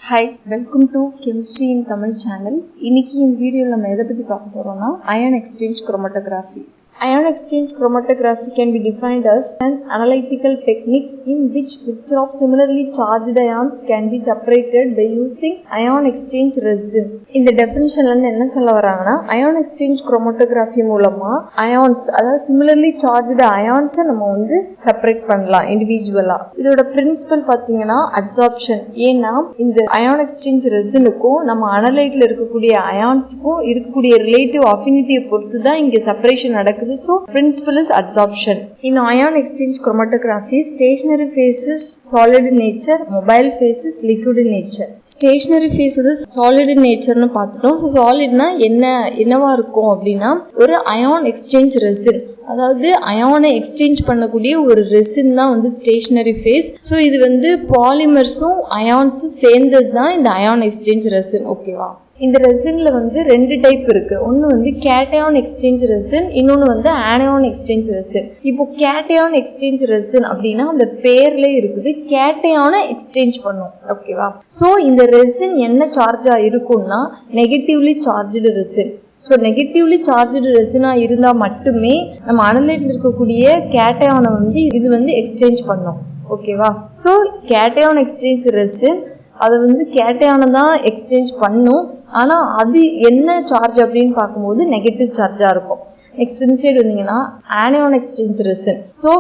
Hi, welcome to Chemistry in Tamil channel. இன்னைக்கு இந்த வீடியோல நம்ம எதை பத்தி பார்க்க போறோம்னா ion exchange chromatography. Ion exchange chromatography can be defined as an analytical technique in which mixture of similarly charged ions can be separated by using ion exchange resin. இந்த definitionல இருந்து என்ன சொல்ல வராங்கன்னா ion exchange chromatography மூலமா ions அதாவது similarly charged ions நம்ம வந்து separate பண்ணலாம் இண்டிவிஜுவலா. இதோட பிரின்சிபல் பாத்தீங்கன்னா absorption. ஏன்னா இந்த ion exchange resinக்கும் நம்ம அனலைட்ல இருக்கக்கூடிய ionsக்கும் இருக்கக்கூடிய ரிலேட்டிவ் அஃபினிட்டியை பொறுத்து தான் இங்க செப்பரேஷன் நடக்குது. So, principle is adsorption. In ion exchange chromatography, stationary phase is solid in nature, mobile phase is liquid in nature. Stationary phase is solid in nature னு பார்த்துட்டோம். So, solid னா என்னவா இருக்கும் அப்படின்னா ஒரு ion exchange resin. அதாவது அயானை exchange பண்ணக்கூடிய ஒரு ரெசின் தான் வந்து ஸ்டேஷனரி ஃபேஸ். ஸோ இது வந்து பாலிமர்ஸும் அயான்ஸும் சேர்ந்தது தான் இந்த அயான் எக்ஸ்சேஞ்ச் ரெசின். ஓகேவா? இந்த ரெசின்ல வந்து ரெண்டு டைப் இருக்கு. ஒன்று வந்து கேட்டயான் எக்ஸ்சேஞ்ச் ரெசின், இன்னொன்று வந்து ஆனியான் எக்ஸ்சேஞ்ச் ரெசின். இப்போ கேட்டயான் எக்ஸ்சேஞ்ச் ரெசின் அப்படின்னா அந்த பேர்ல இருக்குது, கேட்டயானை எக்ஸ்சேஞ்ச் பண்ணும். ஓகேவா? ஸோ இந்த ரெசின் என்ன சார்ஜா இருக்கும்னா negatively charged resin. So negatively charged ரெசினாக இருந்தால் மட்டுமே நம்ம அனலைட்டில் இருக்கக்கூடிய கேட்டயானை வந்து இது வந்து எக்ஸ்சேஞ்ச் பண்ணோம். ஓகேவா? ஸோ கேட்டயான் எக்ஸ்சேஞ்ச் ரெசின் அதை வந்து கேட்டயானை தான் எக்ஸ்சேஞ்ச் பண்ணும். ஆனால் அது என்ன சார்ஜ் அப்படின்னு பார்க்கும்போது நெகட்டிவ் சார்ஜாக இருக்கும். நெக்ஸ்ட் இந்த சைடு வந்தீங்கன்னா ஆனியான் எக்ஸ்சேஞ்ச் ரெசின். ஸோ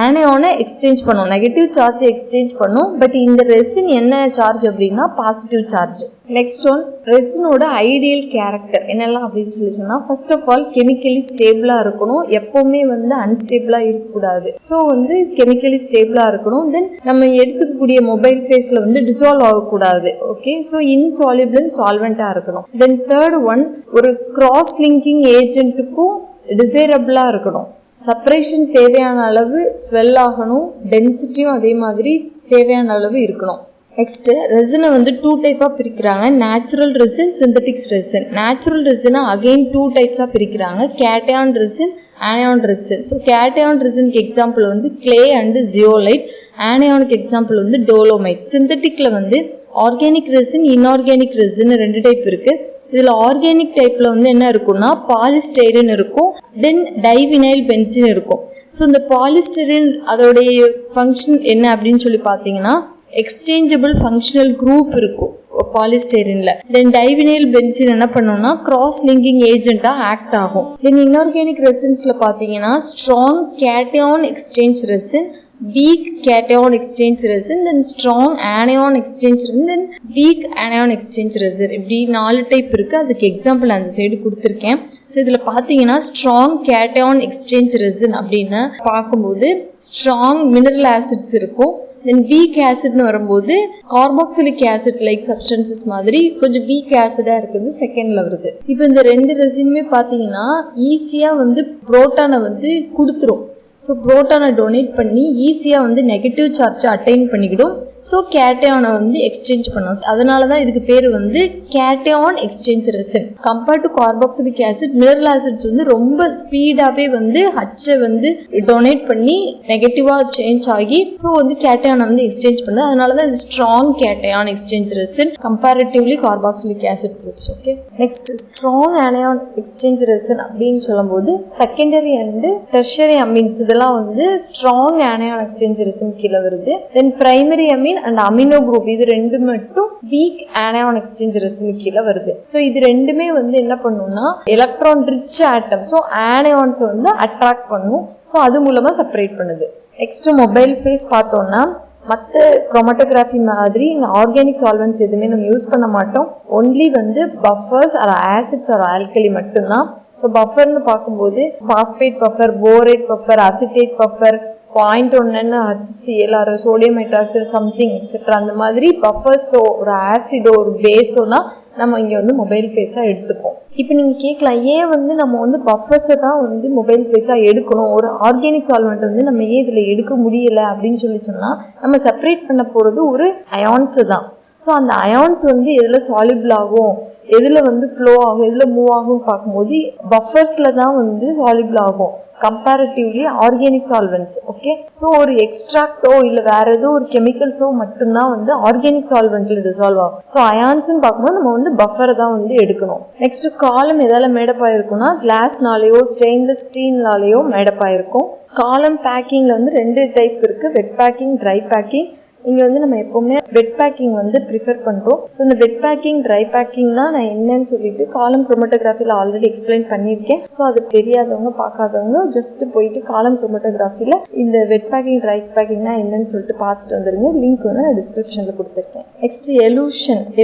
ஆனியானை எக்ஸ்சேஞ்ச் பண்ணும், நெகட்டிவ் சார்ஜை எக்ஸ்சேஞ்ச் பண்ணும். பட் இந்த ரெசின் என்ன சார்ஜ் அப்படின்னா பாசிட்டிவ் சார்ஜ். நெக்ஸ்ட் ஒன், ரெசினோட ஐடியல் கேரக்டர் என்னெல்லாம் அப்படின்னு சொல்லி சொன்னால், ஃபர்ஸ்ட் ஆஃப் ஆல் கெமிக்கலி ஸ்டேபிளாக இருக்கணும், எப்போவுமே வந்து அன்ஸ்டேபிளாக இருக்கக்கூடாது. ஸோ வந்து கெமிக்கலி ஸ்டேபிளாக இருக்கணும். தென் நம்ம எடுத்துக்கக்கூடிய மொபைல் ஃபேஸில் வந்து டிசால்வ் ஆகக்கூடாது. ஓகே, ஸோ இன்சால்யூபிள் அண்ட் சால்வெண்ட்டாக இருக்கணும். தென் தேர்ட் ஒன், ஒரு கிராஸ் லிங்கிங் ஏஜென்ட்டுக்கும் டிசைரபிளாக இருக்கணும். செப்பரேஷன் தேவையான அளவு ஸ்வெல் ஆகணும், டென்சிட்டியும் அதே மாதிரி தேவையான அளவு இருக்கணும். நெக்ஸ்ட் ரெசினை வந்து டூ டைப்பாக பிரிக்கிறாங்க, natural resin, synthetics resin. Natural ரெசினை அகெயின் டூ டைப்ஸாக பிரிக்கிறாங்க, cation resin, anion resin. So cation ரெசினுக்கு எக்ஸாம்பிள் வந்து கிளே அண்டு ஜியோலைட், ஆனியானுக்கு எக்ஸாம்பிள் வந்து டோலோமைட். சிந்தட்டிக்ல வந்து ஆர்கானிக் ரெசின், இன்ஆர்கானிக் ரெசின் ரெண்டு டைப் இருக்கு. இதில் ஆர்கானிக் டைப்பில் வந்து என்ன இருக்குன்னா பாலிஸ்டைரின் இருக்கும், தென் டைவினைல் பென்சின் இருக்கும். ஸோ இந்த பாலிஸ்டைரின் அதோடைய ஃபங்க்ஷன் என்ன அப்படின்னு சொல்லி பார்த்தீங்கன்னா எக்ஸ்சேஞ்சபிள் ஃபங்க்ஷனல் குரூப் இருக்கும் பாலிஸ்டைரின்ல. தென் டைவினைல் பென்சின் என்ன பண்ணும்னா கிராஸ் லிங்கிங் ஏஜென்ட்டா ஆக்ட் ஆகும். தென் இன்ஆர்கானிக் ரெசின்ஸ்ல பார்த்தீங்கன்னா strong cation exchange resin, weak cation exchange resin, then strong anion exchange resin, then weak anion exchange resin. இப்படி 4 டைப் இருக்கு. அதுக்கு எக்ஸாம்பிள் அந்த சைடு கொடுத்துருக்கேன். ஸோ இதில் பார்த்தீங்கன்னா ஸ்ட்ராங் கேட்டயான் எக்ஸ்சேஞ்ச் ரெசின் அப்படின்னு பார்க்கும்போது ஸ்ட்ராங் மினரல் ஆசிட்ஸ் இருக்கும். தென் வீக் ஆசிட்னு வரும்போது கார்பாக்சிலிக் ஆசிட் லைக் சப்ஸ்டன்சஸ் மாதிரி கொஞ்சம் வீக் ஆசிடாக இருக்குது, செகண்ட்ல வருது. இப்போ இந்த ரெண்டு ரெசினுமே பார்த்தீங்கன்னா ஈஸியாக வந்து புரோட்டானை வந்து கொடுத்துரும். ஸோ புரோட்டானை டொனேட் பண்ணி ஈஸியாக வந்து நெகட்டிவ் சார்ஜை அட்டைன் பண்ணிக்கிடும். ஸோ கேட்டயானை வந்து எக்ஸ்சேஞ்ச் பண்ணும். அதனால தான் இதுக்கு பேர் வந்து cation exchange resin. Compared to carboxylic acid, mineral acids வந்து ரொம்ப ஸ்பீடாகவே வந்து ஹச்சை வந்து டொனேட் பண்ணி நெகட்டிவாக சேஞ்ச் ஆகி ஸோ வந்து கேட்டயானை வந்து எக்ஸ்சேஞ்ச் பண்ணுது. அதனால தான் இது strong cation exchange resin comparatively carboxylic acid groups. Okay, next strong anion exchange resin அப்படின்னு சொல்லும்போது செகண்டரி அண்டு டெர்ஷரி அமீன்ஸ் இதெல்லாம் வந்து ஸ்ட்ராங் ஆனியான் எக்ஸ்சேஞ்ச் ரெசின் கீழே வருது. Then primary amine and amino group இது ரெண்டு மட்டும் வீக் ஆனியான் எக்ஸ்சேஞ்ச் ரெசின் கீழே வருது. ஸோ இது ரெண்டுமே வந்து என்ன பண்ணும்னா எலக்ட்ரான் ரிச் ஆட்டம், ஸோ ஆனியான்ஸை வந்து அட்ராக்ட் பண்ணும். ஸோ அது மூலமா செப்பரேட் பண்ணுது. நெக்ஸ்ட் மொபைல் ஃபேஸ் பார்த்தோம்னா மற்ற குரோமட்டோகிராஃபி மாதிரி இந்த ஆர்கானிக் சால்வெண்ட்ஸ் எதுவுமே நம்ம யூஸ் பண்ண மாட்டோம். ஒன்லி வந்து buffers or acids or alkali மட்டும்தான். ஸோ பஃபர்னு பார்க்கும்போது phosphate buffer, borate buffer, acetate buffer, 0.1 HCl or sodium hydroxide something etcetera அந்த மாதிரி பஃபர்ஸோ ஒரு ஆசிடோ ஒரு பேஸோ தான் நம்ம இங்கே வந்து மொபைல் ஃபேஸாக எடுத்துப்போம். இப்போ நீங்கள் கேட்கலாம், ஏன் வந்து நம்ம வந்து பஃபர்ஸை தான் வந்து மொபைல் ஃபேஸாக எடுக்கணும், ஒரு ஆர்கானிக் சால்வெண்ட் வந்து நம்ம ஏன் இதில் எடுக்க முடியலை அப்படின்னு சொல்லி சொன்னால், நம்ம செப்பரேட் பண்ண போகிறது ஒரு அயான்ஸு தான். ஸோ அந்த அயான்ஸ் வந்து எதில் சால்யூபிள் ஆகும், எதுல வந்து ஃப்ளோ ஆகும் எதுல மூவ் ஆகும் பார்க்கும்போது பஃபர்ஸ்ல தான் வந்து சால்யூபிள் ஆகும் comparatively organic solvents. Okay, so ஒரு எக்ஸ்ட்ராக்டோ இல்லை வேற ஏதோ ஒரு கெமிக்கல்ஸோ மட்டும்தான் வந்து ஆர்கானிக் சால்வெண்ட்ல டிசால்வ் ஆகும். ஸோ அயான்ஸ்ன்னு பார்க்கும்போது நம்ம வந்து பஃபரை தான் வந்து எடுக்கணும். நெக்ஸ்ட் காலம் எதால மேடப் ஆயிருக்கும்னா கிளாஸ்னாலேயோ ஸ்டெயின்லெஸ் ஸ்டீல்னாலேயோ மேடப் ஆயிருக்கும். காலம் பேக்கிங்ல வந்து 2 டைப் இருக்கு, வெட் பேக்கிங், ட்ரை பேக்கிங். இங்கே வந்து நம்ம எப்போவுமே வெட் பேக்கிங் வந்து ப்ரிஃபர் பண்ணுறோம். ஸோ இந்த வெட் பேக்கிங் ட்ரை பேக்கிங்னா நான் என்னன்னு சொல்லிட்டு காலம் குரோமட்டோகிராஃபியில் ஆல்ரெடி எக்ஸ்பிளைன் பண்ணியிருக்கேன். ஸோ அது தெரியாதவங்க பார்க்காதவங்க ஜஸ்ட் போயிட்டு காலம் குரோமட்டோகிராஃபியில் இந்த வெட் பேக்கிங் ட்ரை பேக்கிங்னா என்னன்னு சொல்லிட்டு பார்த்துட்டு வந்துருங்க. லிங்க் வந்து நான் டிஸ்கிரிப்ஷனில் கொடுத்துருக்கேன். நெக்ஸ்ட்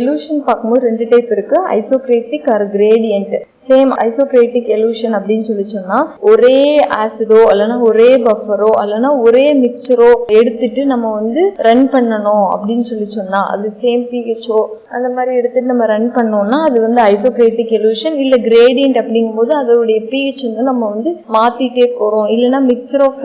எலூஷன் பார்க்கும்போது 2 டைப் இருக்கு, ஐசோக்ரேட்டிக் ஆர் கிரேடியன்ட். சேம் ஐசோக்ரேட்டிக் எலூஷன் அப்படின்னு சொல்லி சொன்னால் ஒரே ஆசிடோ இல்லைன்னா ஒரே பஃபரோ இல்லைன்னா ஒரே மிக்சரோ எடுத்துட்டு நம்ம வந்து ரன் பண்ணணும் அப்படின்னு சொல்லி சொன்னா அது சேம் பிஹெச்ஓ அந்த மாதிரி எடுத்துட்டு நம்ம ரன் பண்ணோம்னா அது வந்து ஐசோக்ரேட்டிக் எலூஷன். இல்ல கிரேடியன்ட் அப்படிங்கும்போது அதோடைய பிஹெச் வந்து நம்ம வந்து மாத்திட்டே போறோம், இல்லைன்னா மிக்சர் ஆஃப்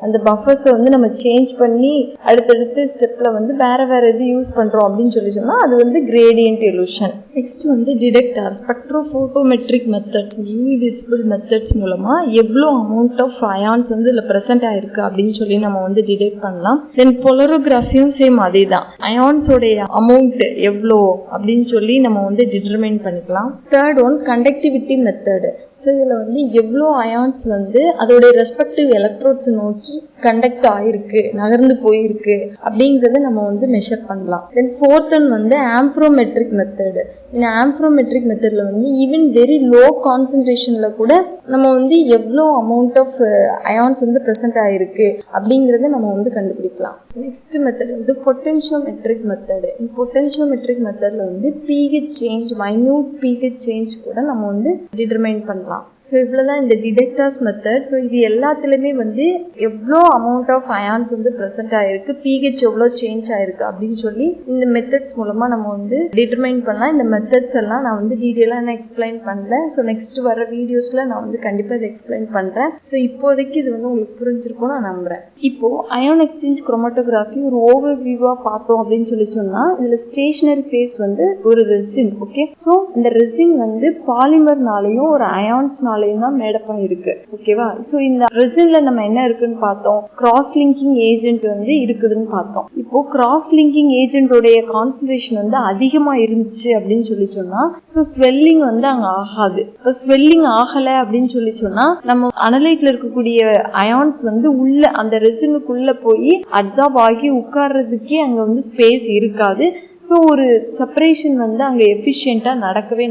அந்த பஃபர்ஸை வந்து நம்ம சேஞ்ச் பண்ணி அடுத்தடுத்து ஸ்டெப்ல வந்து வேற எது யூஸ் பண்றோம் அப்படின்னு சொல்லி சொன்னா அது வந்து கிரேடியன்ட் எலூஷன். நெக்ஸ்ட் வந்து detector spectrophotometric methods, UV visible methods மூலமா எவ்வளோ அமௌண்ட் ஆஃப் அயான்ஸ் வந்து இதில் ப்ரெசென்ட் ஆயிருக்கு அப்படின்னு சொல்லி நம்ம வந்து டிடெக்ட் பண்ணலாம். தென் போலரோகிராஃபியும் சேம் அதே தான், அயான்ஸோடைய அமௌண்ட் எவ்வளோ அப்படின்னு சொல்லி நம்ம வந்து டிட்டர்மைன் பண்ணிக்கலாம். Third one conductivity method. So இதில் வந்து எவ்வளோ அயான்ஸ் வந்து அதோடைய ரெஸ்பெக்டிவ் எலக்ட்ரோட்ஸ் நோக்கி கண்டக்ட் ஆயிருக்கு, நகர்ந்து போயிருக்கு அப்படிங்கிறத நம்ம வந்து மெஷர் பண்ணலாம். தென் ஃபோர்த் ஒன் வந்து ஆம்ஃப்ரோமெட்ரிக் மெத்தடு. இந்த ஆம்ஃப்ரோமெட்ரிக் மெத்தடில் வந்து ஈவன் வெரி லோ கான்சன்ட்ரேஷனில் கூட நம்ம வந்து எவ்வளோ அமௌண்ட் ஆஃப் அயான்ஸ் வந்து ப்ரெசென்ட் ஆயிருக்கு அப்படிங்கிறத நம்ம வந்து கண்டுபிடிக்கலாம். நெக்ஸ்ட் மெத்தட் வந்து பொட்டென்ஷியோமெட்ரிக் மெத்தடு. பொட்டென்ஷியோமெட்ரிக் மெத்தடில் வந்து pH change, minute pH change கூட நம்ம வந்து டிட்டர்மைன் பண்ணலாம். ஸோ இவ்வளோதான் இந்த டிடெக்டர்ஸ் மெத்தட். ஸோ இது எல்லாத்துலேயுமே வந்து எவ்வளோ அமௌண்ட் ஆஃப் அயான்ஸ் வந்து ப்ரெசென்ட் ஆயிருக்கு, பிஹெச் எவ்வளோ சேஞ்ச் ஆயிருக்கு அப்படின்னு சொல்லி இந்த மெத்தட்ஸ் மூலமாக நம்ம வந்து டிட்டர்மைன் பண்ணலாம். இந்த மெத்தட்ஸ் எல்லாம் நான் வந்து டீட்டெயிலாக நான் எக்ஸ்பிளைன் பண்ணல. ஸோ நெக்ஸ்ட் வர வீடியோஸில் நான் வந்து கண்டிப்பாக இதை எக்ஸ்பிளைன் பண்ணுறேன். ஸோ இப்போதைக்கு இது வந்து உங்களுக்கு புரிஞ்சிருக்கும்னு நான் நம்புகிறேன். இப்போது அயான் எக்ஸ்சேஞ்ச் குரோமட்டோகிராஃபி ஒரு ஓவர் வியூவாக பார்த்தோம் அப்படின்னு சொல்லி சொன்னால் இதில் ஸ்டேஷனரி ஃபேஸ் வந்து ஒரு ரெசின். ஓகே, ஸோ இந்த ரெசின் வந்து பாலிமர்னாலையும் ஒரு அயான்ஸ்னாலையும் தான் மேடப் ஆகிருக்கு. ஓகேவா? ஸோ இந்த ரெசின்ல நம்ம என்ன இருக்குன்னு பார்த்தோம், கிராஸ் லிங்கிங் ஏஜென்ட் வந்து இருக்குதுன்னு பார்த்தோம். இப்போ கிராஸ் லிங்கிங் ஏஜென்டோடைய கான்சன்ட்ரேஷன் வந்து அதிகமாக இருந்துச்சு அப்படின்னு சொல்லி சொன்னால் ஸோ ஸ்வெல்லிங் வந்து அங்கே ஆகாது. இப்போ ஸ்வெல்லிங் ஆகலை அப்படின்னு சொல்லி சொன்னால் நம்ம அனலைட்ல இருக்கக்கூடிய அயான்ஸ் வந்து உள்ள அந்த ரெசினுக்குள்ள போய் அப்சார்ப் ஆகி உட்கார்றதுக்கே அங்கே வந்து ஸ்பேஸ் இருக்காது. ஸோ ஒரு செப்பரேஷன் வந்து அங்கே எஃபிஷியண்டாக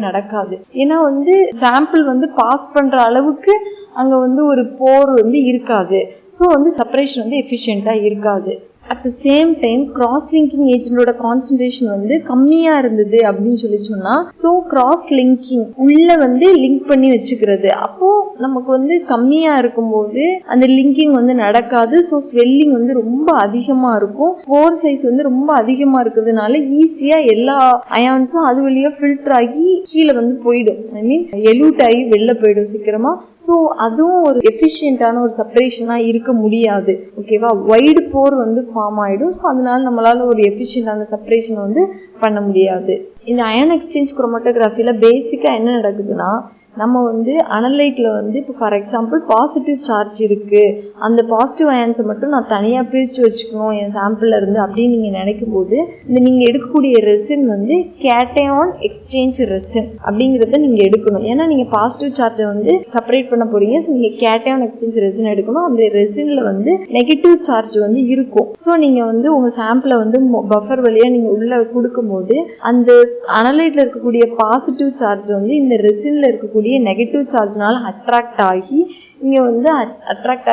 நடக்காது. ஏன்னா வந்து சாம்பிள் வந்து பாஸ் பண்ணுற அளவுக்கு அங்கே வந்து ஒரு போர் வந்து இருக்காது. ஸோ வந்து செப்பரேஷன் வந்து எஃபிஷியண்டாக இருக்காது. At the same time cross linking ஏஜென்டோட கான்சன்ட்ரேஷன் வந்து கம்மியாக இருந்தது அப்படின்னு சொல்லி சொன்னால் ஸோ கிராஸ் லிங்கிங் உள்ள வந்து லிங்க் பண்ணி வச்சுக்கிறது அப்போது நமக்கு வந்து கம்மியாக இருக்கும்போது அந்த லிங்கிங் வந்து நடக்காது. ஸோ ஸ்வெல்லிங் வந்து ரொம்ப அதிகமாக இருக்கும். போர் சைஸ் வந்து ரொம்ப அதிகமாக இருக்கிறதுனால ஈஸியாக எல்லா அயான்ஸும் அது வழியாக ஃபில்டர் ஆகி கீழே வந்து போயிடும். ஐ மீன் எலூட் ஆகி வெளில போயிடும் சீக்கிரமாக. ஸோ அதுவும் ஒரு எஃபிஷியண்டான ஒரு செப்பரேஷனாக இருக்க முடியாது. ஓகேவா? வைடு போர் வந்து ஃபார்ம் ஆகிடும். ஸோ அதனால நம்மளால ஒரு எஃபிஷியண்டான செப்பரேஷன் வந்து பண்ண முடியாது. இந்த அயன் எக்ஸ்சேஞ்ச் குரோமட்டோகிராஃபியில் பேசிக்காக என்ன நடக்குதுன்னா நம்ம வந்து அனலைட்டில் வந்து இப்போ ஃபார் எக்ஸாம்பிள் பாசிட்டிவ் சார்ஜ் இருக்குது, அந்த பாசிட்டிவ் அயான்ஸை மட்டும் நான் தனியாக பிரித்து வச்சுக்கணும் என் சாம்பிளில் இருந்து அப்படின்னு நீங்கள் நினைக்கும் போது இந்த நீங்கள் எடுக்கக்கூடிய ரெசின் வந்து கேட்டையான் எக்ஸ்சேஞ்ச் ரெசின் அப்படிங்கிறத நீங்கள் எடுக்கணும். ஏன்னா நீங்கள் பாசிட்டிவ் சார்ஜை வந்து செப்பரேட் பண்ண போகிறீங்க. ஸோ நீங்கள் கேட்டையான் எக்ஸ்சேஞ்ச் ரெசின் எடுக்கணும். அந்த ரெசினில் வந்து நெகட்டிவ் சார்ஜ் வந்து இருக்கும். ஸோ நீங்கள் வந்து உங்கள் சாம்பிளை வந்து பஃபர் வழியாக நீங்கள் உள்ளே கொடுக்கும்போது அந்த அனலைட்டில் இருக்கக்கூடிய பாசிட்டிவ் சார்ஜ் வந்து இந்த ரெசினில் இருக்கக்கூடிய நெகட்டிவ் சார்ஜ்னால அட்ராக்ட் ஆகி இங்கே வந்து அட்ராக்ட்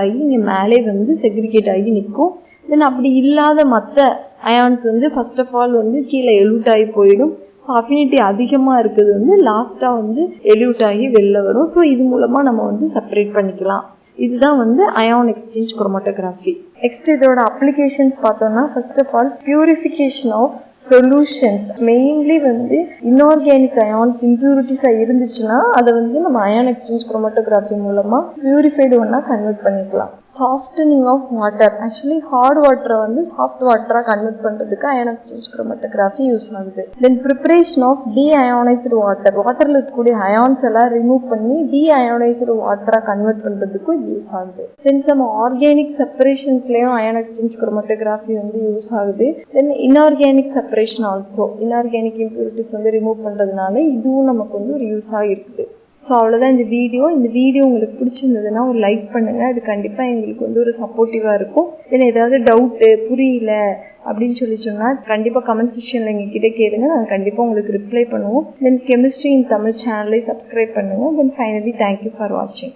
ஆகி இங்கே மேலே வந்து செக்ரிகேட் ஆகி நிற்கும். தென் அப்படி இல்லாத மற்ற அயான்ஸ் வந்து ஃபர்ஸ்ட் ஆஃப் ஆல் வந்து கீழே எலூட் ஆகி போயிடும். ஸோ அஃபினிட்டி அதிகமாக இருக்குது வந்து லாஸ்ட்டாக வந்து எலூட் ஆகி வெளில வரும். ஸோ இது மூலமாக நம்ம வந்து செப்பரேட் பண்ணிக்கலாம். இதுதான் வந்து அயான் எக்ஸ்சேஞ்ச் குரோமட்டோகிராஃபி. நெக்ஸ்ட் இதோட அப்ளிகேஷன்ஸ் பார்த்தோம்னா first of all purification of solutions. Mainly வந்து இன்ஆர்கானிக் அயான்ஸ் இம்பியூரிட்டிஸாக இருந்துச்சுன்னா அதை வந்து நம்ம அயான் எக்ஸ்சேஞ்ச் குரோமட்டோகிராஃபி மூலமாக பியூரிஃபைடு ஒன்றா கன்வெர்ட் பண்ணிக்கலாம். Softening of water, actually hard வாட்டரை வந்து சாஃப்ட் வாட்டராக கன்வெர்ட் பண்ணுறதுக்கு அயான் எக்ஸ்சேஞ்ச் குரோமட்டோகிராஃபி யூஸ் ஆகுது. Then preparation of deionised water, வாட்டரில் இருக்கக்கூடிய அயான்ஸ் எல்லாம் ரிமூவ் பண்ணி டீஅயோனைஸ்டு வாட்டராக கன்வெர்ட் பண்ணுறதுக்கும் யூஸ் ஆகுது. தென் சம் ஆர்கானிக் செப்பரேஷன்ஸ்லேயும் அயான் எக்ஸ்சேஞ்ச் குரோமட்டோகிராஃபி வந்து யூஸ் ஆகுது. Then inorganic separation also, inorganic impurities வந்து ரிமூவ் பண்ணுறதுனால இதுவும் நமக்கு வந்து ஒரு யூஸாக இருக்குது. ஸோ அவ்வளோதான் இந்த வீடியோ உங்களுக்கு பிடிச்சிருந்ததுன்னா ஒரு லைக் பண்ணுங்கள். அது கண்டிப்பாக எங்களுக்கு வந்து ஒரு சப்போர்ட்டிவாக இருக்கும். தென் ஏதாவது டவுட்டு புரியல அப்படின்னு சொன்னால் கண்டிப்பாக கமெண்ட் செக்ஷனில் எங்ககிட்ட கேளுங்க, நாங்கள் கண்டிப்பாக உங்களுக்கு ரிப்ளை பண்ணுவோம். தென் கெமிஸ்ட்ரி இன் தமிழ் சேனலை சப்ஸ்கிரைப் பண்ணுங்கள். தென் ஃபைனலி தேங்க்யூ ஃபார் வாட்சிங்.